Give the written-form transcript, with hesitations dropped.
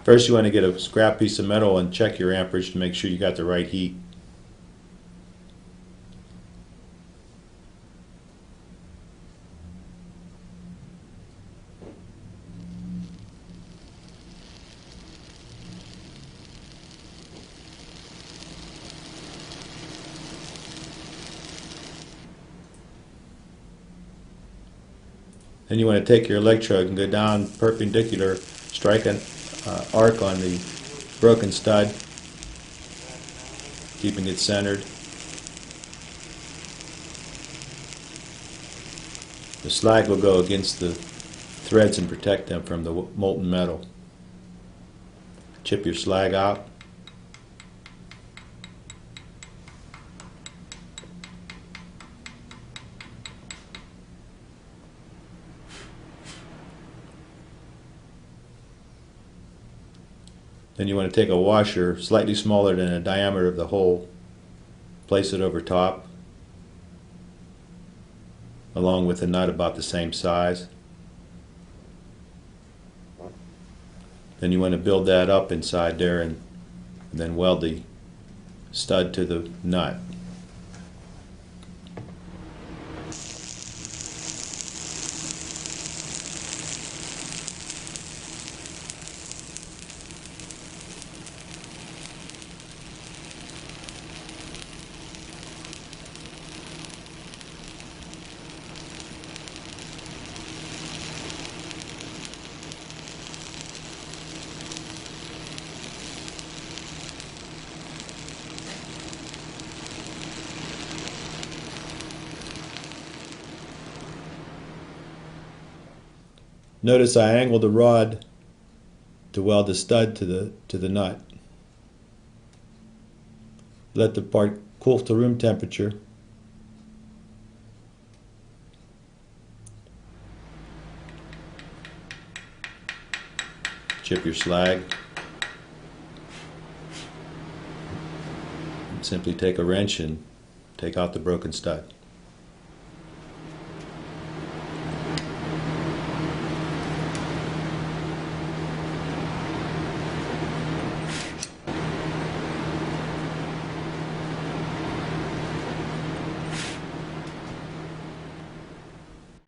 First you want to get a scrap piece of metal and check your amperage to make sure you got the right heat. Then you want to take your electrode and go down perpendicular, strike an arc on the broken stud, keeping it centered. The slag will go against the threads and protect them from the molten metal. Chip your slag out. Then you want to take a washer slightly smaller than the diameter of the hole, place it over top, along with a nut about the same size. Then you want to build that up inside there and then weld the stud to the nut. Notice I angled the rod to weld the stud to the nut. Let the part cool to room temperature. Chip your slag. And simply take a wrench and take out the broken stud.